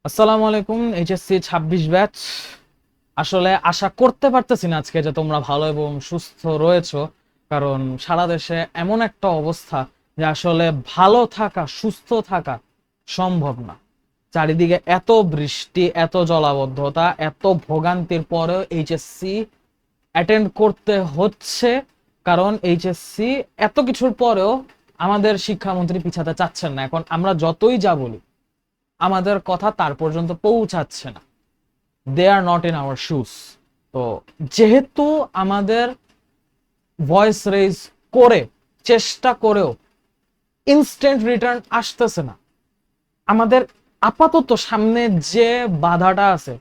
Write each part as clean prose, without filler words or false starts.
আসসালামু আলাইকুম। HSC 26 batch. আসলে আশা করতে পারতেছি না আজকে যে তোমরা ভালো এবং সুস্থ রয়েছো, কারণ সারা দেশে এমন একটা অবস্থা যে আসলে ভালো থাকা সুস্থ থাকা সম্ভব না। চারিদিকে এত বৃষ্টি, এত জলাবদ্ধতা, এত ভোগান্তির পরেও এইচএসসি অ্যাটেন্ড করতে হচ্ছে, কারণ এইচএসসি এত কিছুর পরেও আমাদের শিক্ষামন্ত্রী পিছাতে চাচ্ছেন না। এখন আমরা যতই যা বলি আমাদের কথা তার পর্যন্ত পৌঁছাচ্ছে না। They are not in our shoes. তো যেহেতু আমাদের ভয়েস রেজ করে চেষ্টা করেও ইনস্ট্যান্ট রিটার্ন আসতেছে না, আমাদের আপাতত সামনে যে বাধাটা আছে,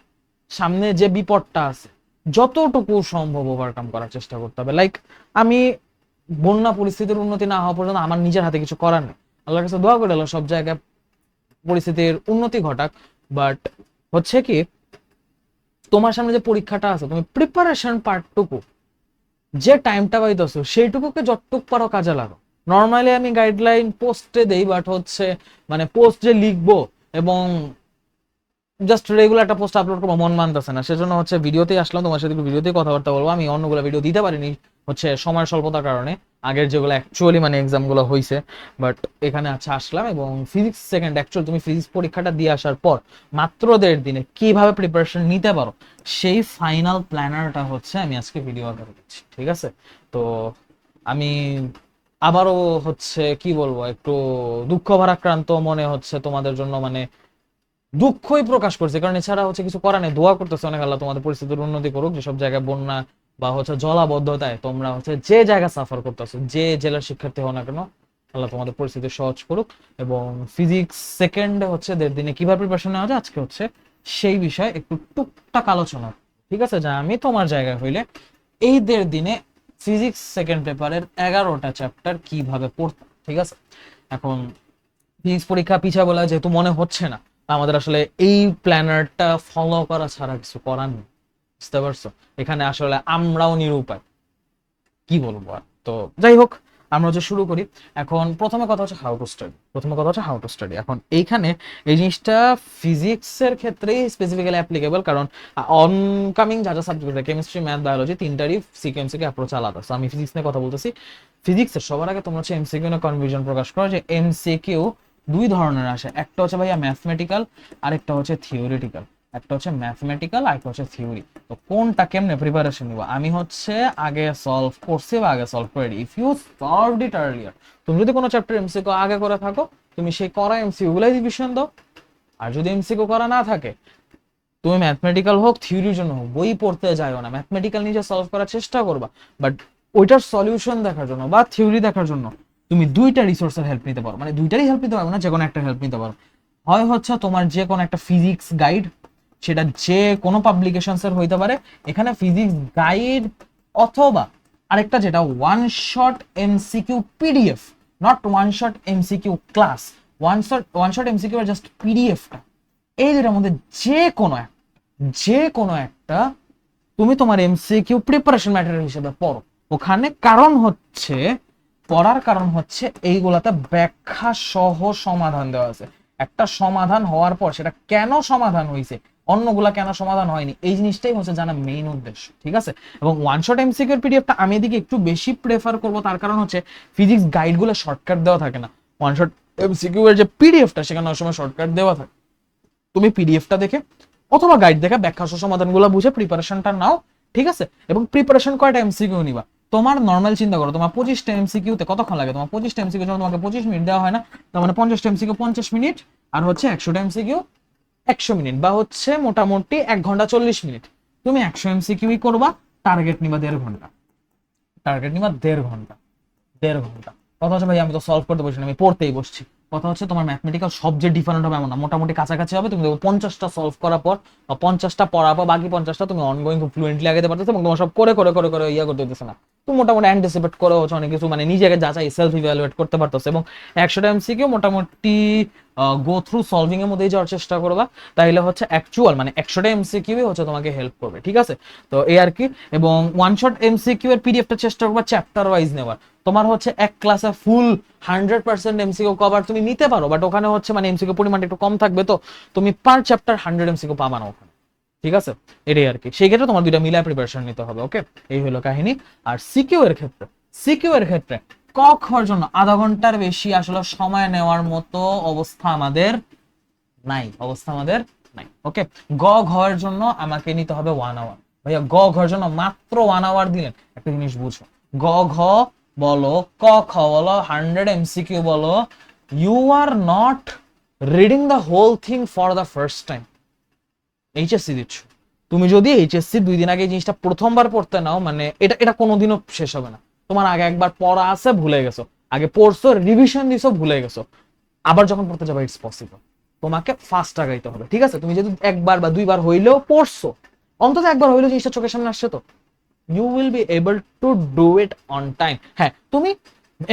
সামনে যে বিপদটা আছে, যতটুকু সম্ভব ওভারকাম করার চেষ্টা করতে হবে। লাইক আমি বন্যা পরিস্থিতির উন্নতি না হওয়া পর্যন্ত আমার নিজের হাতে কিছু করার নেই। আল্লাহর কাছে দোয়া করে সব জায়গায় পরিস্থিতির উন্নতি ঘটাক। বাট হচ্ছে কি, তোমার সামনে যে পরীক্ষাটা আছে, তুমি প্রিপারেশন পার্টটুকু, যে টাইমটা পাইতেছো সেইটুকুকে যতটুক পারো কাজে লাগো। নর্মালি আমি গাইডলাইন পোস্টে দেই, বাট হচ্ছে মানে পোস্ট যে লিখবো এবং জাস্ট রেগুলার একটা পোস্ট আপলোড করবো মন মানতেছে না, সেজন্য হচ্ছে ভিডিওতেই আসলাম, তোমার সাথে ভিডিওতেই কথাবার্তা বলবো। আমি অন্যগুলো ভিডিও দিতে পারিনি হচ্ছে সময় স্বল্পতার কারণে, আগের যেগুলো অ্যাকচুয়ালি মানে এক্সামগুলো হয়েছে। বাট এখানে আচ্ছা আসলাম, এবং ফিজিক্স সেকেন্ড অ্যাকচুয়াল তুমি ফিজিক্স পরীক্ষাটা দিয়ে আসার পর মাত্র 1.5 দিনে কিভাবে প্রিপারেশন নিতে পারো সেই ফাইনাল প্ল্যানারটা হচ্ছে আমি আজকে ভিডিও আকারে দিচ্ছি, ঠিক আছে? তো আমি আবারও হচ্ছে কি বলবো, একটু দুঃখ ভারাক্রান্ত মনে হচ্ছে তোমাদের জন্য, মানে দুঃখই প্রকাশ করছে, কারণ এছাড়া হচ্ছে কিছু করার নেই। দোয়া করতেছে অনেক, আল্লাহ তোমাদের পরিস্থিতির উন্নতি করুক। যেসব জায়গায় বন্যা বা হচ্ছে জলাবদ্ধতায় তোমরা হচ্ছে যে জায়গা সাফার করতেছো, যে জেলার শিক্ষার্থী হও না কেন, আল্লাহ তোমাদের পরিস্থিতি সহজ করুক। এবং ফিজিক্স সেকেন্ডে হচ্ছে 1.5 দিনে কিভাবে প্রিপারেশন নেওয়া যায় আজকে হচ্ছে সেই বিষয়ে একটু টুকটাক আলোচনা, ঠিক আছে? যা আমি তোমার জায়গায় হইলে এই 1.5 দিনে ফিজিক্স সেকেন্ড পেপারের 11টা চ্যাপ্টার কিভাবে পড়তাম, ঠিক আছে? এখন ফিজিক্স পরীক্ষা পিছিয়ে বলা যেহেতু মনে হচ্ছে না, আমাদের আসলে এই প্ল্যানারটা ফলো করা ছাড়া কিছু করার নেই, বুঝতে পারছো? এখানে আসলে আমরাও নিরুপায়, কি বলবো আর। তো যাই হোক, আমরা হচ্ছে শুরু করি। এখন প্রথমে কথা হচ্ছে হাউ টু স্টাডি। এখন এইখানে এই জিনিসটা ফিজিক্সের ক্ষেত্রেই স্পেসিফিক্যালি অ্যাপ্লিকেবল, কারণ অনকামিং যা যা সাবজেক্ট আছে কেমিস্ট্রি, ম্যাথ, বায়োলজি তিনটারই সিকিউ অ্যাপ্রোচ আলাদা। তো আমি ফিজিক্স নিয়ে কথা বলতেছি। ফিজিক্সের সবার আগে তোমরা হচ্ছে এমসিকিউ নিয়ে কনফিউশন প্রকাশ করো, যে এমসিকিউ দুই ধরনের আসে। একটা হচ্ছে ভাইয়া ম্যাথমেটিক্যাল, আরেকটা হচ্ছে থিওরিটিক্যাল। একটা হচ্ছে ম্যাথমেটিক্যাল, আরেকটা হচ্ছে থিওরি। তো কোনটা কেমনে প্রিপারেশন নিব, আমি হচ্ছে আগে সলভ করছি বা আগে সলভ করে দিই। If you solved it earlier, তুমি যদি কোনো চ্যাপ্টার এমসিকিউ আগে করে থাকো, তুমি সেই করা এমসিকিউ গুলাই রিভিশন দাও। আর যদি এমসিকিউ করা না থাকে, তুমি ম্যাথমেটিক্যাল হোক থিওরির জন্য হোক বই পড়তে যাও না, ম্যাথমেটিক্যাল নিজে সলভ করার চেষ্টা করবা। বাট ওইটার সলিউশন দেখার জন্য বা থিওরি দেখার জন্য তুমি দুইটা রিসোর্সের হেল্প নিতে পারো, মানে দুইটারই হেল্প নিতে পারো না, যে কোনো একটা হেল্প নিতে পারো। হয় হচ্ছে তোমার যে কোনো একটা ফিজিক্স গাইড, সেটা যে কোনো পাবলিকেশনসের হইতে পারে, এখানে ফিজিক্স গাইড, অথবা আরেকটা যেটা one shot MCQ PDF, not one shot MCQ class, one shot MCQ এর জাস্ট পিডিএফটা। এই দুটার মধ্যে যে কোনো একটা তুমি তোমার এমসিকিউ প্রিপারেশন ম্যাটেরিয়াল হিসেবে পড়ো। ওখানে পড়ার কারণ হচ্ছে এইগুলাতে ব্যাখ্যা সহ সমাধান দেওয়া আছে। একটা সমাধান হওয়ার পর সেটা কেন সমাধান হয়েছে, অন্যগুলা কেন সমাধান হয়নি, এই জিনিসটাই হচ্ছে জানা মেইন উদ্দেশ্য, ঠিক আছে? এবং ওয়ান শট এমসিকিউ এর পিডিএফটা আমি এদিকে একটু বেশি প্রেফার করব, তার কারণ হচ্ছে ফিজিক্স গাইডগুলো শর্টকাট দেওয়া থাকে না। ওয়ান শট এমসিকিউ এর যে পিডিএফটা, সেখানে অনেক সময় শর্টকাট দেওয়া থাকে। তুমি পিডিএফটা দেখে অথবা গাইড দেখে ব্যাখ্যা সমাধানগুলো বুঝে প্রিপারেশনটা নাও, ঠিক আছে? এবং প্রিপারেশন কয়টা এমসিকিউ নিবা, তোমার নর্মাল চিন্তা করো, তোমার 25টা এমসিকিউতে কতক্ষণ লাগে? তোমার 25টা এমসিকিউ যখন তোমাকে 25 মিনিট দেওয়া হয় না, তার মানে 50টা এমসিকিউ 50 মিনিট, আর হচ্ছে 100টা এমসিকিউ 100 মিনিট, বা হচ্ছে মোটামুটি 1 ঘন্টা 40 মিনিট। তুমি 100 এমসিকিউই করবা, টার্গেট নিবা 1.5 ঘন্টা। টার্গেট নিবা 1.5 ঘন্টা, 1.5 ঘন্টা। কথা হচ্ছে ভাই আমি তো সলভ করতে বসছি না, আমি পড়তেই বসছি। কথা হচ্ছে তোমার ম্যাথমেটিক্যাল সব যে ডিফারেন্ট হবে এমন না, মোটামুটি কাছাকাছি হবে। তুমি দেখো 50টা সলভ করার পর বা 50টা পড়ার পর বাকি 50টা তুমি অনগোয়িং খুব ফ্লুয়েন্টলি আগাতে পারতেছো, এবং তোমার সব করে করে করে করে ইয়া করতে হতেছে না। তুমি মোটামুটি অ্যান্টিসিপেট করে হচ্ছে অনেক কিছু, মানে নিজেকে যাচাই সেলফ ইভ্যালুয়েট করতে পারতেছো। এবং 100টা এমসিকিউ মোটামুটি গো থ্রু সলভিং এর মধ্যেই যাওয়ার চেষ্টা করবা, তাইলে হচ্ছে অ্যাকচুয়াল মানে 100টা এমসিকিউ হচ্ছে তোমাকে হেল্প করবে, ঠিক আছে? তো এই আর কি। এবং ওয়ান শট এমসিকিউ এর পিডিএফটা চেষ্টা করবা চ্যাপ্টার ওয়াইজ নেওয়ার। তোমার হচ্ছে এক ক্লাসে ফুল 100% এমসিকিউ কভার তুমি নিতে পারো, বাট ওখানে হচ্ছে মানে এমসিকিউ পরিমাণটা একটু কম থাকবে, তো তুমি পার চ্যাপ্টার 100 এমসিকিউ পাবা না ওখানে, ঠিক আছে? এটাই আর কি। সেই ক্ষেত্রে তোমার দুইটা মিলা প্রিপারেশন নিতে হবে। ওকে, এই হলো কাহিনী। আর সিকিউ এর ক্ষেত্রে ক খর জন্য আধা ঘন্টার বেশি আসলে সময় নেওয়ার মতো অবস্থা আমাদের নাই। ওকে, গ ঘর জন্য আমাকে নিতে হবে 1 আওয়ার। ভাইয়া গ ঘর জন্য মাত্র 1 আওয়ার দিলেন, একটা জিনিস বুঝো, গ ঘ বলো, ক খ বলো, 100 এমসিকিউ বলো, you are not reading the whole thing for the first time. HSC দিচ্ছ, তুমি যদি এইচএসসি 2 দিন আগে এই জিনিসটা প্রথমবার পড়তে নাও, মানে এটা কোনোদিনও শেষ হবে না। তোমার আগে একবার পড়া আছে, ভুলে গেছো, আগে পড়ছো, রিভিশন দিছো, ভুলে গেছো, আবার যখন পড়তে যাবে ইটস পসিবল। তোমাকে ফাস্ট আগাইতে হবে, ঠিক আছে? তুমি যদি একবার বা 2বার হইলেও পড়ছো, অন্তত একবার হইলেও জিনিসটা চোখের সামনে আসছে, তো you will be able to do it on time. হ্যাঁ, তুমি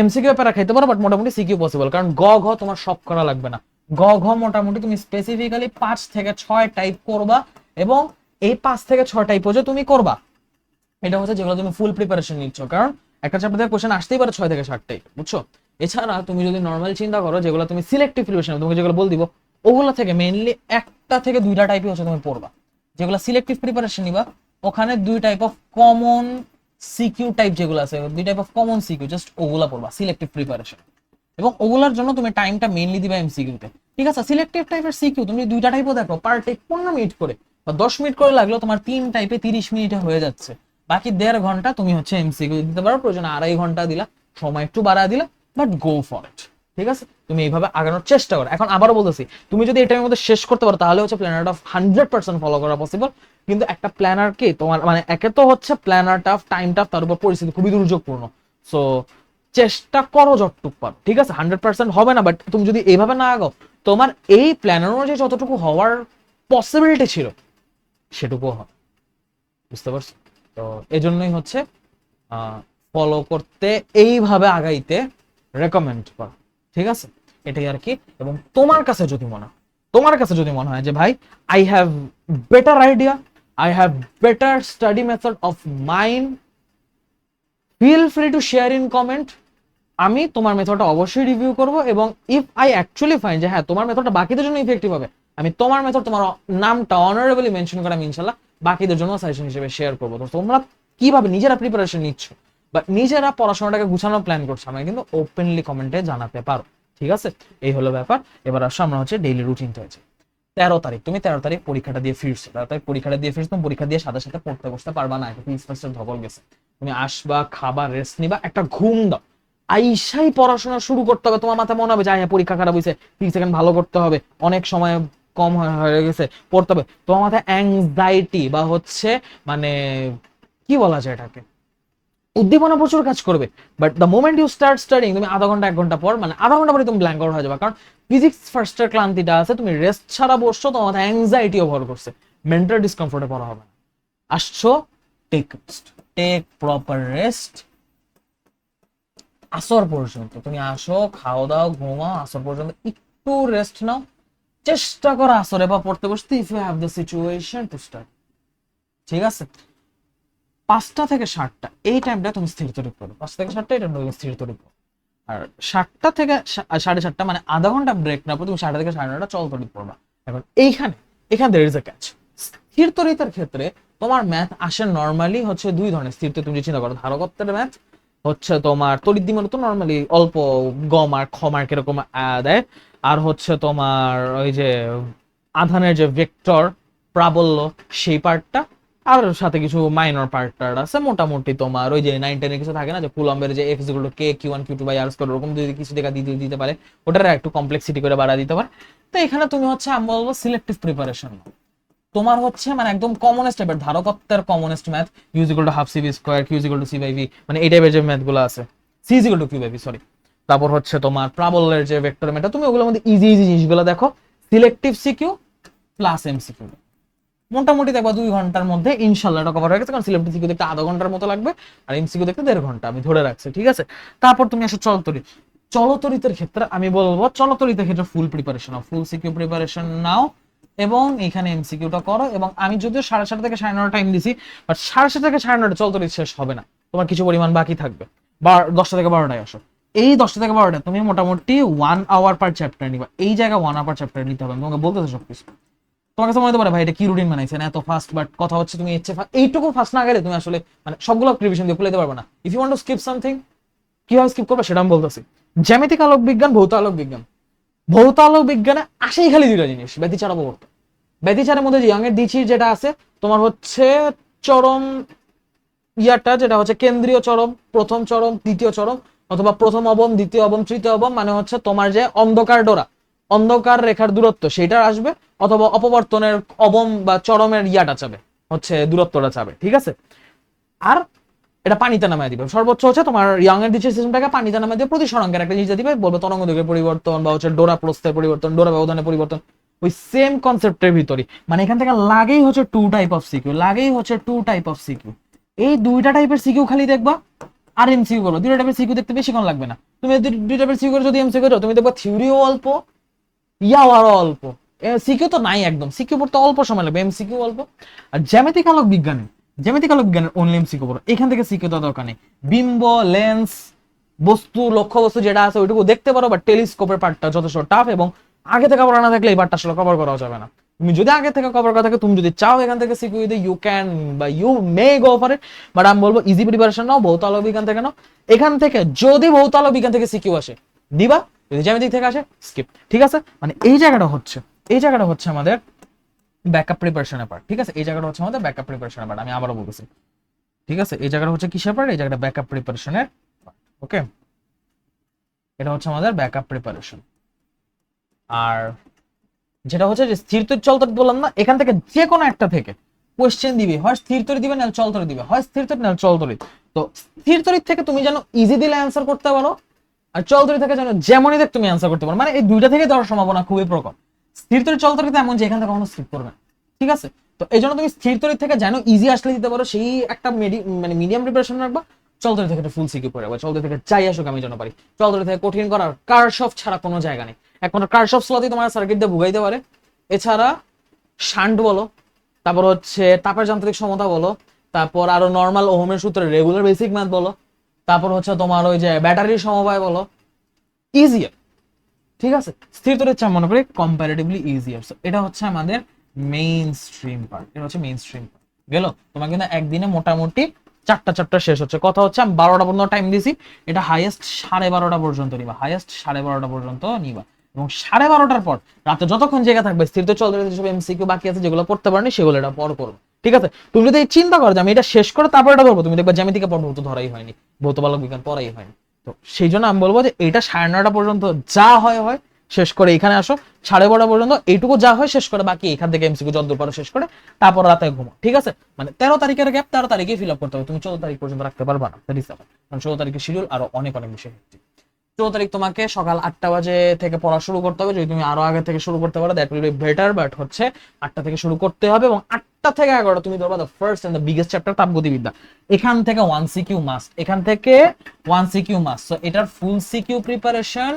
এমসিকিউ প্যারা খাইতে পারো, বাট মোটামুটি সিকিউ পসিবল, কারণ গ ঘ তোমার সব করা লাগবে না। গ ঘ মোটামুটি তুমি স্পেসিফিক্যালি 5 থেকে 6 টাইপ করবা, এবং এই 5 থেকে 6 টাইপ যে তুমি করবা, এটা হচ্ছে যেগুলো তুমি ফুল প্রিপারেশন নিচ্ছ, কারণ একটা চ্যাপ্টার থেকে কোশ্চেন আসতেই পারে 6 থেকে 7 টাইপ, বুঝছো? এছাড়া তুমি যদি নর্মাল চিন্তা করো, যেগুলো তুমি সিলেক্টিভ প্রিপারেশন, তোমাকে যেগুলো বল দিব, ওগুলো থেকে মেইনলি 1টা থেকে 2টা টাইপই হচ্ছে তুমি পড়বা। যেগুলো সিলেক্টিভ প্রিপারেশন নিবা, ওখানে 2 type of common CQ type যেগুলো আছে, 2 type of common CQ, just ওগুলা পড়বা সিলেক্টিভ প্রিপারেশন, এবং ওগুলার জন্য তুমি টাইমটা মেইনলি দিবা এমসিকিউতে, ঠিক আছে? সিলেক্টিভ টাইপের সিকিউ তুমি 2টা টাইপও দেখো, পার টাইপ 15 মিনিট করে বা 10 মিনিট করে লাগলো, তোমার 3 টাইপে 30 মিনিটে হয়ে যাচ্ছে। বাকি 1.5 ঘন্টা তুমি হচ্ছে এমসিকিউ দিতে পারো, প্রয়োজন 2.5 ঘন্টা দিলা, সময় একটু বাড়া দিলা, বাট গো ফর ইট, ঠিক আছে? তুমি এইভাবে আগানোর চেষ্টা করো। এখন আবারও বলতেছি, তুমি যদি এই টাইমের মধ্যে শেষ করতে পারো, তাহলে হচ্ছে প্ল্যানারটা 100% ফলো করা পসিবল। কিন্তু একটা প্ল্যানার কি তোমার মানে, একে তো হচ্ছে প্ল্যানার টাফ, টাইম টাফ, তার উপর পরিস্থিতি খুবই দুর্যোগপূর্ণ। সো চেষ্টা করো যতটুকু পারো, ঠিক আছে? 100% হবে না, বাট তুমি যদি এইভাবে না আগাও, তোমার এই প্ল্যানার অনুযায়ী যতটুকু হওয়ার পসিবিলিটি ছিল সেটুকু হবে, বুঝতে পারছো? তো এজন্যই হচ্ছে ফলো করতে, এইভাবে আগাইতে রেকমেন্ড করা, ঠিক আছে? এটাই আর কি। এবং তোমার কাছে যদি মনে হয় যে ভাই, I have better idea, I have better study method of mind, feel free to share in comment. আমি তোমার মেথডটা অবশ্যই রিভিউ করব, এবং ইফ আই অ্যাকচুয়ালি ফাইন যে হ্যাঁ তোমার মেথডটা বাকিদের জন্য ইফেক্টিভ হবে, আমি তোমার মেথড, তোমার নামটা অনারেবলি মেনশন করে আমি ইনশাল্লাহ বাকিদের জন্য সাজেশন হিসেবে শেয়ার করবো। তো তোমরা কিভাবে নিজেরা প্রিপারেশন নিচ্ছ বা নিজেরা পড়াশোনাটাকে গুছানোর প্ল্যান করছো, আমাকে কিন্তু ওপেনলি কমেন্টে জানাতে পারো, ঠিক আছে? এই হলো ব্যাপার। এবার আসো আমরা হচ্ছে ডেইলি রুটিনটা হয়েছে 13 তারিখ, তুমি 13 তারিখ পরীক্ষাটা দিয়ে ফিরছো, 13 তারিখ পরীক্ষাটা দিয়ে ফিরছো, তুমি পরীক্ষা দিয়ে সাথে সাথে পড়তে বসতে পারবা না, একটা ফিস ফাস্টের ধকল গেছে। তুমি আসবা, খাবা, রেস্ট নিবা, একটা ঘুম দাও, আইসাই পড়াশোনা শুরু করতে হবে। তোমার মাথায় মনে হবে যে হ্যাঁ পরীক্ষা খারাপ হয়েছে, 30 সেকেন্ড ভালো করতে হবে, অনেক সময় কম হয়ে গেছে, পড়তে হবে। তোমার মাথায় অ্যাংজাইটি বা হচ্ছে মানে কি বলা যায় এটাকে, উদ্দীপনা প্রচুর কাজ করবে। But the moment you start studying, তুমি আধা ঘন্টা 1 ঘন্টা পর, মানে আধা ঘন্টা পরে তুমি ব্ল্যাঙ্ক আউট হয়ে যাবে, কারণ ফিজিক্স ফার্স্টের ক্লান্তিটা আছে, তুমি রেস্ট ছাড়া বসছো, তোমার মাথায় অ্যাংজাইটিও ভর করছে, মেন্টাল ডিসকমফোর্টে পড়া হবে না। আসছো, take rest, take proper rest. আসর পর্যন্ত তুমি আসো, খাও দাও, ঘুমাও, আসর পর্যন্ত একটু রেস্ট নাও, চেষ্টা করো আসরে বা পড়তে বসতে, if you have the situation to start, ঠিক আছে? 5টা থেকে 7টা এই টাইমটা তুমি স্থির তরিপ করো, 5টা থেকে 7টা এই টাইমটা তুমি স্থির তরিপ করো। আর 7টা থেকে 7:30, মানে আধা ঘন্টা ব্রেক না পর তুমি 7টা থেকে 9:30 চল তরিপ করবা। এখন এখানে দের ইজ এ ক্যাচ। স্থির তরিতের ক্ষেত্রে তোমার ম্যাথ আসে নর্মালি হচ্ছে 2 ধরনের। স্থির তুমি চিন্তা করো, ধারকত্বের ম্যাথ হচ্ছে তোমার তড়িৎ দ্বিমেরু তো নর্মালি অল্প গ মার্ক খ মার্ক এরকম দেয়, আর হচ্ছে তোমার ওই যে আধানের যে ভেক্টর প্রাবল্য সেই পার্টটা, আর সাথে কিছু মাইনর পার্টটার আছে, মোটামুটি তোমার ওই যে 9-10 কিছু থাকে না, যে কুলম্বের যে f = k q1 q2 r square, এরকম যদি কিছু দেখা দিতে পারে, ওটার একটু কমপ্লেক্সিটি করে বাড়া দিতে পারে। তো এখানে তুমি হচ্ছে আমি বলবো সিলেক্টিভ প্রিপারেশন, তোমার হচ্ছে মানে একদম কমনেস্ট টাইপের ধারকত্বের commonest math, u = half cv square, q = c/v, মানে এই টাইপের যে ম্যাথ গুলো আছে, c = q/v, সরি। তারপর হচ্ছে তোমার প্রাবল্যের যে ভেক্টর ম্যাথ, তুমি ওগুলোর মধ্যে ইজি জিনিসগুলো দেখো, সিলেক্টিভ সিকিউ প্লাস এমসিকিউ, মোটামুটি দেখবা 2 ঘন্টার মধ্যে ইনশাল্লাহ এটা কভার হয়ে গেছে, কারণ সিলেক্টিভ সিকিউ দেখতে আধা ঘন্টার মতো লাগবে, আর এমসিকিউ দেখতে 1.5 ঘন্টা আমি ধরে রাখছি, ঠিক আছে? তারপর তুমি আসো চলতরিতের ক্ষেত্রে আমি বলবো, চলতরিতের ক্ষেত্রে ফুল প্রিপারেশন, ফুল সিকিউ প্রিপারেশন নাও, এবং এখানে এমসিকিউটা করো। এবং আমি যদিও 7:30 থেকে 9:30 টাইম দিছি, বাট 7:30 থেকে 9:30 চলতরিত শেষ হবে না, তোমার কিছু পরিমাণ বাকি থাকবে। 10টা থেকে 12টায় আসো, এই 10টা থেকে 12টা তুমি মোটামুটি 1 আওয়ার পার চ্যাপ্টার নিবা, এই জায়গায় 1 আওয়ার পার চ্যাপ্টার নিতে হবে। আমি তোমাকে বলতেছি সবকিছু। তোমার কাছে মনে হতে পারে ভাই এটা কি রুটিন বানাইছেন এত ফাস্ট, বাট কথা হচ্ছে তুমি এইটুকু ফাস্ট না গেলে তুমি আসলে মানে সবগুলো রিভিশন দিয়ে ফেলতে পারবে না। If you want to skip something, কিভাবে স্কিপ করবে সেটা আমি বলতেছি। জ্যামিতিক আলোক বিজ্ঞান, ভৌত আলোক বিজ্ঞান। ভৌত আলোক বিজ্ঞানে আসেই খালি দুইটা জিনিস, ব্যতিচার অপবর্তন। ব্যতিচারের মধ্যে ইয়ং এর দ্বিচির যেটা আছে তোমার হচ্ছে চরম ইয়ারটা, যেটা হচ্ছে কেন্দ্রীয় চরম, প্রথম চরম, দ্বিতীয় চরম, অথবা প্রথম অবম, দ্বিতীয় অবম, তৃতীয় অবম, মানে হচ্ছে তোমার যে অন্ধকার ডোরা, অন্ধকার রেখার দূরত্ব সেটা আসবে, অথবা অপবর্তনের অবম বা চরমের ইয়াটা চাবে, হচ্ছে দূরত্বটা চাবে, ঠিক আছে। আর এটা পানিতে নামায় দিবে। সর্বোচ্চ হচ্ছে তোমার ইয়ং এর দ্বিতীয় সিস্টেমটাকে পানিতে নামায় দিয়ে প্রতিসরাঙ্কের একটা জিনিস দিবে, বলবে তরঙ্গ দৈর্ঘ্যের পরিবর্তন বা হচ্ছে ডোরা প্রস্থের পরিবর্তন, ডোরা ব্যবধানের পরিবর্তন, ওই সেম কনসেপ্টের ভিতরে। মানে এখান থেকে লাগেই হচ্ছে টু টাইপ অফ সিকিউ, লাগেই হচ্ছে টু টাইপ অফ সিকিউ। এই দুইটা টাইপের সিকিউ খালি দেখবা আর এমসিকিউ করো। দুইটা টাইপের সিকিউ দেখতে বেশিক্ষণ লাগবে না। তুমি দুই টাইপের সিকিউ যদি এমসিকিউ করো, তুমি দেখবা থিওরিও অল্প, ইয়াও আরো অল্প। সিকিউ তো নাই একদম, সিকিউ পড়তে অল্প সময় লাগবে, এমসিকিউ অল্প। আর জ্যামিতিক আলোক বিজ্ঞানে, জ্যামিতিক আলোক বিজ্ঞানের অনলি এমসিকিউ পড়ো, এখান থেকে সিকিউ তো দরকার নেই। বিম্ব, লেন্স, বস্তু, লক্ষ্য বস্তু যেটা আছে ওইটুকু দেখতে পারো, বা টেলিস্কোপের পার্টটা যথেষ্ট টাফ, এবং আগে থেকে পড়া না থাকলে এই পার্টটা আসলে কভার করা যাবে না। তুমি যদি আগে থেকে কভার করা থাকে, তুমি যদি চাও এখান থেকে সিকিউ দিতে, ইউ ক্যান বা you may go for it, but আমি বলবো ইজি প্রিপারেশন নাও, ভৌত আলোক বিজ্ঞান থেকে নাও। এখান থেকে যদি ভৌত আলোক বিজ্ঞান থেকে সিকিউ আসে দিবা, যদি জ্যামিতিক থেকে আসে স্কিপ, ঠিক আছে। মানে এই জায়গাটা হচ্ছে আমাদের ব্যাকআপ প্রিপারেশনের পার্ট, ঠিক আছে। এই জায়গাটা হচ্ছে আমাদের ব্যাকআপ প্রিপারেশনের পার্ট, আমি আবারও বলতেছি, ঠিক আছে। এই জায়গাটা হচ্ছে কিসের পার্ট? এই জায়গাটা ব্যাকআপ প্রিপারেশনের পার্ট, ওকে। এটা হচ্ছে আমাদের ব্যাকআপ প্রিপারেশন। আর যেটা হচ্ছে যে স্থির তড়িৎ চল তড়িৎ বললাম না, এখান থেকে যে কোনো একটা থেকে কোশ্চেন দিবে, হয় স্থির তড়িৎ দিবে না চল তড়িৎ দিবে, হয় স্থির তড়িৎ না চল তড়িৎ। তো স্থির তড়িৎ থেকে তুমি যেন ইজি দিলে অ্যান্সার করতে পারো, আর চল তড়িৎ থেকে যেন যেমনই দেখ তুমি অ্যান্সার করতে পারো। মানে এই দুইটা থেকে দেওয়ার সম্ভাবনা খুবই প্রকট। স্থির তড়িৎ চল তড়িৎ এমন যে এখান থেকে কখনো স্কিপ করবে না, ঠিক আছে। তো এই জন্য তুমি স্থির তড়িৎ থেকে যেন ইজি আসলে দিতে পারো, সেই একটা মানে মিডিয়াম প্রিপারেশন রাখবা। চল তড়িৎ থেকে ফুল সিকিউ করে রাখবা, চল তড়িৎ থেকে যাই আসুক আমি যেন পারি। চল তড়িৎ থেকে কঠিন করার কারশফ ছাড়া কোনো জায়গা নেই, একমাত্র কারশফ স্লতেই তোমার সার্কিট দিয়ে ভুগাইতে পারে। এছাড়া শান্ট বলো, তারপর হচ্ছে তাপের যান্ত্রিক সমতা বলো, তারপর আরো নর্মাল ওহমের সূত্রে রেগুলার বেসিক ম্যাথ বলো, তারপর হচ্ছে তোমার ওই যে ব্যাটারির সমবায় বলো, ইজিয়ার, ঠিক আছে। স্থির তড়িৎ চাপ মনে করি কম্পারেটিভলি ইজিয়ার। সো এটা হচ্ছে আমাদের মেইন স্ট্রিম পার্ট, এটা হচ্ছে মেইন স্ট্রিম পার্ট গেল। তোমার কিন্তু একদিনে মোটামুটি 4টা চ্যাপ্টার শেষ হচ্ছে। কথা হচ্ছে আমি 12টা পর্যন্ত টাইম দিছি, এটা হাইয়েস্ট 12:30 পর্যন্ত নিবা, হাইয়েস্ট 12:30 পর্যন্ত নিবা। এবং 12:30টার পর রাতে যতক্ষণ জায়গা থাকবে স্থির তড়িৎ চল তড়িৎ যেসব এমসিকিউ বাকি আছে যেগুলো পড়তে পারনি সেগুলো এটা পর করবো, ঠিক আছে। তুমি যদি চিন্তা করো যে আমি এটা শেষ করে তারপর এটা ধরবো, তুমি দেখবে জ্যামিতিকে পড়বো তো ধরাই হয়নি, ভৌত আলোক বিজ্ঞান পড়াই হয়নি। তো সেই জন্য আমি বলবো যে এটা 9:30টা পর্যন্ত যা হয় হয় শেষ করে এখানে আসো, 12:30 পর্যন্ত এইটুকু যা হয় শেষ করে, বাকি এখান থেকে এমসিকিউ যতদূর পারো শেষ করে তারপর রাতে ঘুমো, ঠিক আছে। মানে 13 তারিখের গ্যাপ 13 তারিখে ফিল আপ করতে হবে, তুমি 14 তারিখ পর্যন্ত রাখতে পারবা না, দ্যাট ইজ দ্য ফ্যাক্ট। কারণ 14 তারিখের শিডিউল আরো অনেক অনেক বেশি হেক্টিক। 14 তারিখ তোমাকে সকাল 8টা বাজে থেকে পড়া শুরু করতে হবে। যদি তুমি আরো আগে থেকে শুরু করতে পারো that will be better, but হচ্ছে 8টা থেকে শুরু করতে হবে, এবং 8টা থেকে 11টা তুমি ধরবা the first and the biggest chapter তাপগতিবিদ্যা। এখান থেকে 1 সিকিউ মাস্ট, এখান থেকে 1 সিকিউ মাস্ট। সো এটার full CQ preparation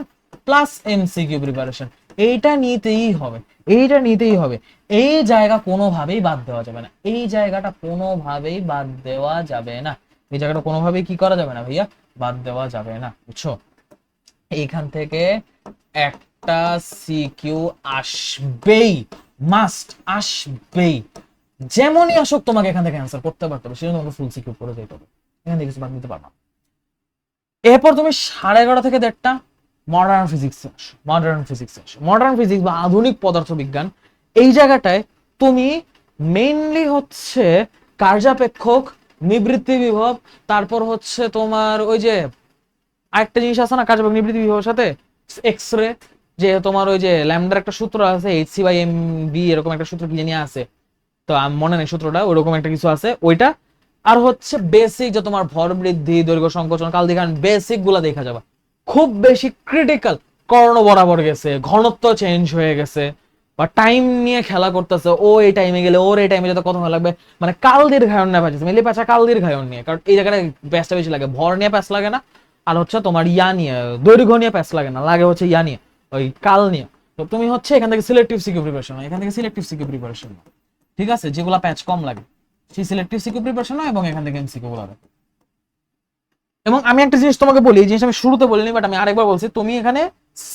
plus MCQ preparation এইটা নিতেই হবে, এইটা নিতেই হবে। এই জায়গা কোনোভাবেই বাদ দেওয়া যাবে না, এই জায়গাটা কোনোভাবেই বাদ দেওয়া যাবে না, এই জায়গাটা কোনোভাবেই কি করা যাবে না ভাইয়া, বাদ দেওয়া যাবে না, বুঝছো। এইখান থেকে একটা সিকিউ আসবেই, মাস্ট আসবেই, যেমনই আসুক তোমাকে এখান থেকে অ্যান্সার করতে পারতে হবে, সেজন্য তোমাকে ফুল সিকিউ করে যেতে হবে, এখান থেকে কিছু বাদ দিতে পারবা। এরপর তুমি 11:30 থেকে 1:30 মডার্ন ফিজিক্স আসো, মডার্ন ফিজিক্স আসো, মডার্ন ফিজিক্স বা আধুনিক পদার্থবিজ্ঞান। এই জায়গাটায় তুমি মেইনলি হচ্ছে কার্যাপেক্ষক, নিবৃত্তি বিভব, তারপর হচ্ছে তোমার ওই যে আরেকটা জিনিস আছে না কার্যপেক্ষক নিবৃত্তি বিভবের সাথে, এক্স রে, যে তোমার ওই যে ল্যামডার একটা সূত্র আছে HC/mv এরকম একটা সূত্র কি জানি আছে, তো আমি মনে নেই সূত্রটা, ওইরকম একটা কিছু আছে ওইটা। আর হচ্ছে বেসিক যে তোমার ভর বৃদ্ধি, দৈর্ঘ্য সংকোচন, কাল দেখান, বেসিক গুলা দেখা যাবে। খুব বেশি ক্রিটিক্যাল, কর্ণ বরাবর গেছে, ঘনত্ব চেঞ্জ হয়ে গেছে, বা টাইম নিয়ে খেলা করতেছে, ও এই টাইমে গেলে ওর এই টাইমে যেতে কত ভালো লাগবে, মানে কাল দীর্ঘায়ন না পাচ্ছে মিলে পাচ্ছা কাল দীর্ঘায়ন নিয়ে, কারণ এই জায়গাটা প্যাচটা বেশি লাগে, ভর নিয়ে প্যাচ লাগে না। আর হচ্ছে তোমার ইয়া নিয়ে দৈর্ঘ্য নিয়ে প্যাচ লাগে না, লাগে হচ্ছে ইয়া নিয়ে ওই কাল নিয়ে। তো তুমি হচ্ছে এখান থেকে সিলেক্টিভ সিকিউ প্রিপারেশন, এখান থেকে সিলেক্টিভ সিকিউ প্রিপারেশন, ঠিক আছে, যেগুলা প্যাচ কম লাগে সেই সিলেক্টিভ সিকিউ প্রিপারেশন এবং এখান থেকে এমসিকিউ গুলো। এবং আমি একটা জিনিস তোমাকে বলি, এই জিনিস আমি শুরুতে বলিনি বাট আমি আরেকবার বলছি, তুমি এখানে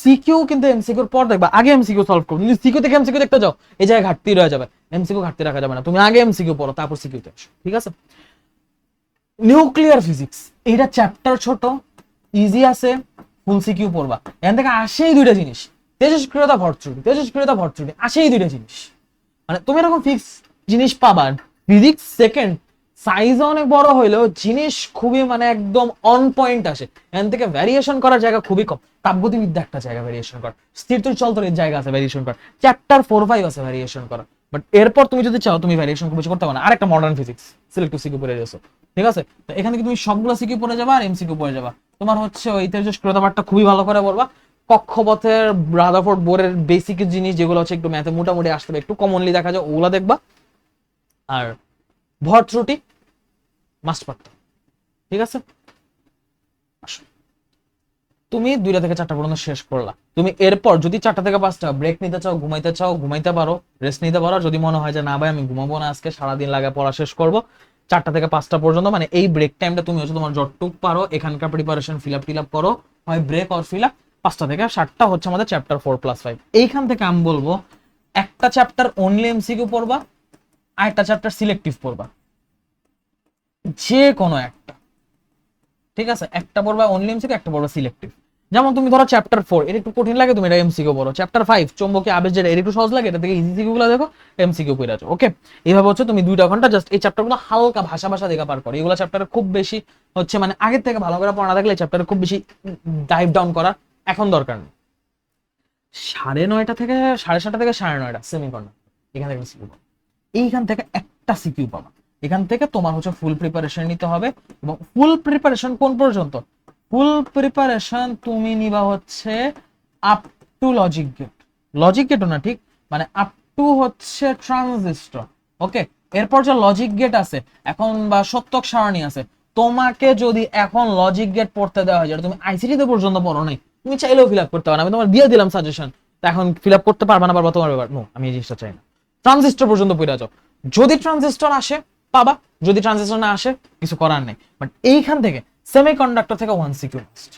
সিকিউ কিন্তু এমসিকিউর পর দেখবা, আগে এমসিকিউ সলভ করো। তুমি সিকিউ থেকে এমসিকিউ দেখতে যাও, এই জায়গায় ঘাটতি রয়ে যাবে, এমসিকিউ ঘাটতি রাখা যাবে না, তুমি আগে এমসিকিউ পড়ো তারপর সিকিউতে আসো, ঠিক আছে? নিউক্লিয়ার ফিজিক্স, এইটা চ্যাপ্টার ছোট, ইজি আছে, ফুল সিকিউ পড়বা। এখান থেকে আসেই দুইটা জিনিস, তেজস্ক্রিয়তা ভরচ্যুতি, তেজস্ক্রিয়তা ভরচ্যুতি, আসেই দুইটা জিনিস। মানে তুমি এরকম ফিক্স জিনিস পাবা। ফিজিক্স সেকেন্ড, সাইজ অনেক বড় হইলেও জিনিস খুবই মানে একদম অন পয়েন্ট আসে। এখান থেকে ভ্যারিয়েশন করার জায়গা খুবই কম। তাপগতিবিদ্যা একটা জায়গা ভ্যারিয়েশন করা, স্থির চলতরির জায়গা আছে ভ্যারিয়েশন করা, চ্যাপ্টার 4-5 আছে ভ্যারিয়েশন করা। বাট এরপর তুমি যদি চাও তুমি ভ্যারিয়েশন খুব বেশি করতে পারো না। আরেকটা মডার্ন ফিজিক্স, সিলেক্টিভ সিকিউ পড়ে যাচ্ছ, ঠিক আছে? তো এখান থেকে তুমি সবগুলো সিকিউ পড়ে যাবা আর এমসিকিউ পড়ে যাবা। তোমার হচ্ছে ওই তেজস্ক্রিয়তা পার্টটা খুবই ভালো করে পড়বা। কক্ষপথের রাদারফোর্ড বোরের বেসিক জিনিস যেগুলো হচ্ছে একটু ম্যাথে মোটামুটি আসতে হবে, একটু কমনলি দেখা যায়, ওগুলা দেখবা। আর ভর ত্রুটি মাস্ট পারতে, ঠিক আছে? তুমি 2টা থেকে 4টা পর্যন্ত শেষ করলা। তুমি এরপর যদি 4টা থেকে 5টা ব্রেক নিতে চাও, ঘুমাইতে চাও ঘুমাইতে পারো, রেস্ট নিতে পারো। যদি মনে হয় যে না ভাই আমি ঘুমাবো না, আজকে সারাদিন লাগে পড়া শেষ করবো, 4টা থেকে 5টা পর্যন্ত মানে এই ব্রেক টাইমটা তুমি হচ্ছে তোমার যতটুক পারো এখানকার প্রিপারেশন ফিল আপ করো, হয় ব্রেক অর ফিল আপ। 5টা থেকে 7টা হচ্ছে আমাদের চ্যাপ্টার 4+5। এইখান থেকে আমি বলবো একটা চ্যাপ্টার অনলি এমসিকিউ পড়বা, আর একটা চ্যাপ্টার সিলেক্টিভ পড়বা, যে কোনো একটা, ঠিক আছে? একটা পড়বা অনলি এমসিকিউ, একটা পড়বা সিলেক্টিভ। যেমন তুমি ধরো চ্যাপ্টার 4 এটা একটু কঠিন লাগে, তুমি এটা এমসিকিউ পড়ো। চ্যাপ্টার 5 চৌম্বকীয় আবেশ, যেটা এটা একটু সহজ লাগে, এটা থেকে ইজি সিকিউ গুলো দেখো, এমসিকিউ পড়ে আছো। ওকে, এইভাবে হচ্ছে তুমি 2টা ঘন্টা জাস্ট এই চ্যাপ্টারগুলো হালকা ভাষা দেখা পার করো। এগুলো চ্যাপ্টারে খুব বেশি হচ্ছে মানে আগের থেকে ভালো করে পড়া থাকলে চ্যাপ্টারে খুব বেশি ডাইভ ডাউন করার এখন দরকার নেই। 9:30 থেকে 7:30 থেকে 9:30 সেমিকন্ডাক্টর, এখান থেকে সিকিউ পাবো, এইখান থেকে একটা সিকিউ পাবা। এখান থেকে তোমার হচ্ছে ফুল প্রিপারেশন নিতে হবে। এবং ফুল প্রিপারেশন কোন পর্যন্ত? ফুল প্রিপারেশন তুমি নিবা হচ্ছে up to logic gate, logic গেটও না ঠিক, মানে আপ টু হচ্ছে ট্রানজিস্টর। ওকে, এরপর যে লজিক গেট আছে এখন বা সত্যক সারণী আছে, তোমাকে যদি এখন লজিক গেট পড়তে দেওয়া হয়, যেটা তুমি আইসিটি তে পর্যন্ত পড়ো নাই, তুমি চাইলেও ফিল আপ করতে পারো, আমি তোমার দিয়ে দিলাম সাজেশন, এখন ফিল আপ করতে পারবা না পারবা তোমার ব্যাপার। নো, আমি এই জিনিসটা চাই না। ট্রানজিস্টর পর্যন্ত পড়ে যাও, যদি ট্রানজিস্টর আসে পাবা, যদি ট্রানজিস্টর না আসে কিছু করার নেই। বাট এইখান থেকে সেমিকন্ডাক্টর থেকে 1 সিকিউ মাস্ট,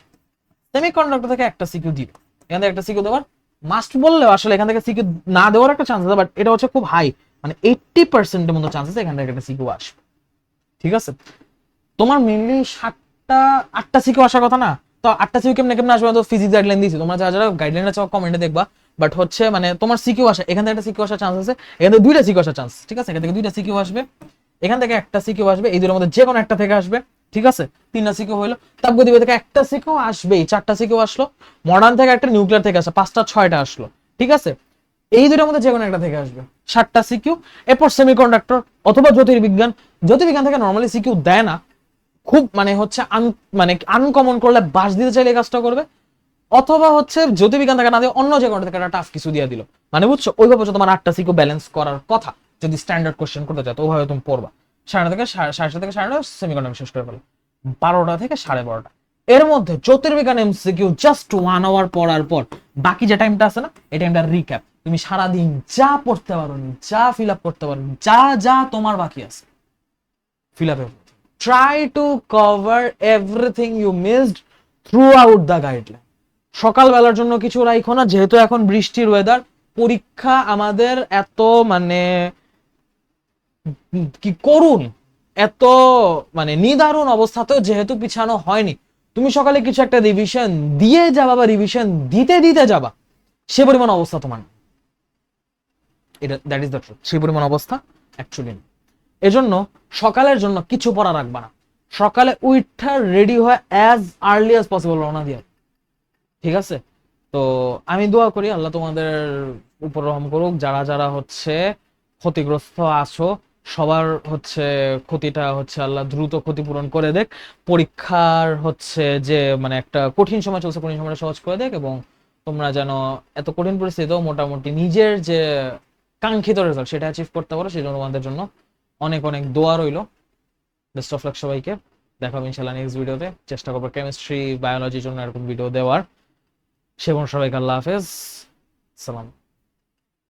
সেমিকন্ডাক্টর থেকে একটা সিকিউ দিবে, এখান থেকে একটা সিকিউ দেওয়ার মাস্ট বললেও আসলে এখান থেকে সিকিউ না দেওয়ার একটা চান্স আছে, বাট এটা হচ্ছে খুব হাই, মানে 80% এর মতো চান্স আছে এখান থেকে একটা সিকিউ আসবে, ঠিক আছে? তোমার মেইনলি 7টা 8টা সিকিউ আসার কথা না, তো 8টা সিকিউ কেমনে আসবে? তো ফিজিক্স গাইডলাইন দিয়েছি, তোমরা যারা গাইডলাইন আছে কমেন্টে দেখবা। বাট হচ্ছে মানে তোমার সিকিউ আসে, এখান থেকে একটা সিকিউ আসার চান্স আছে, এখান থেকে 2টা সিকিউ আসার চান্স, ঠিক আছে? এখান থেকে 2টা সিকিউ আসবে, এখান থেকে একটা সিকিউ আসবে, এই দুটোর মধ্যে যে কোনো একটা থেকে আসবে, ঠিক আছে? 3টা সিকিউ হইলো, তাপগতিবিদ্যা থেকে একটা সিকিউ আসবেই, 4টা সিকিউ আসলো, মডার্ন থেকে একটা, নিউক্লিয়ার থেকে আসে 5টা 6টা আসলো, ঠিক আছে? এই দুটোর মধ্যে যে কোনো একটা থেকে আসবে, 7টা সিকিউ। এরপর সেমিকন্ডাক্টর অথবা জ্যোতির্বিজ্ঞান, জ্যোতির্বিজ্ঞান থেকে নর্মালি সিকিউ দেয় না, খুব মানে হচ্ছে মানে আনকমন করলে বাস দিতে চাইলে এই কাজটা করবে, অথবা হচ্ছে জ্যোতির্বিজ্ঞান থেকে না দিয়ে অন্য যে কোনো থেকে একটা টাফ কিছু দিয়ে দিল, মানে বুঝছো? ওইভাবে হচ্ছে তোমার 8টা সিকিউ ব্যালেন্স করার কথা যদি স্ট্যান্ডার্ড কোশ্চেন করতে চাও, তো ওইভাবে তুমি পড়বা। 9:30 থেকে 7:30 থেকে 9:30 সেমিকন্ডাক্টর শেষ করে ফেলো, 12টা থেকে 12:30, এর মধ্যে জ্যোতির্বিজ্ঞান এমসিকিউ জাস্ট 1 আওয়ার পড়ার পর বাকি যে টাইমটা আছে না, এই টাইমটা রিক্যাপ, তুমি সারাদিন যা পড়তে পারো, যা ফিল আপ করতে পারো, যা যা তোমার বাকি আছে fill up. Try to cover everything you missed throughout the guideline. সকালবেলার জন্য কিছু রাখো না, যেহেতু এখন বৃষ্টির ওয়েদার, পরীক্ষা আমাদের এত মানে কি করুন, এত মানে নিদারুণ অবস্থাতেও যেহেতু পিছানো হয়নি, তুমি সকালে কিছু একটা রিভিশন দিয়ে যাবা বা রিভিশন দিতে দিতে যাবা, সে পরিমাণ অবস্থা তোমার, এটা দ্যাট ইজ দ্য ট্রুথ, সেই পরিমাণ অবস্থা অ্যাকচুয়ালি। এজন্য সকালের জন্য কিছু পড়া রাখবা না, সকালে উইঠা রেডি হয় অ্যাজ আর্লি অ্যাজ পসিবল রওনা দিয়ে, ঠিক আছে? তো আমি দোয়া করি আল্লাহ তোমাদের উপর রহম করুক, যারা যারা হচ্ছে ক্ষতিগ্রস্ত আছো সবার হচ্ছে ক্ষতিটা হচ্ছে আল্লাহ দ্রুত ক্ষতিপূরণ করে দেখ, পরীক্ষার হচ্ছে যে মানে একটা কঠিন সময় চলছে, কঠিন সময়টা সহজ করে দেখ, এবং তোমরা যেন এত কঠিন পরিস্থিতিতেও মোটামুটি নিজের যে কাঙ্ক্ষিত রেজাল্ট সেটা অ্যাচিভ করতে পারো, সেই জন্য তোমাদের জন্য অনেক অনেক দোয়া রইলো। বেস্ট অফ লাক সবাইকে, দেখা হবে ইনশাআল্লাহ নেক্সট ভিডিওতে। চেষ্টা করবো কেমিস্ট্রি বায়োলজির জন্য এরকম ভিডিও দেওয়ার। সে সবাইকে আল্লাহ হাফেজ, সালাম।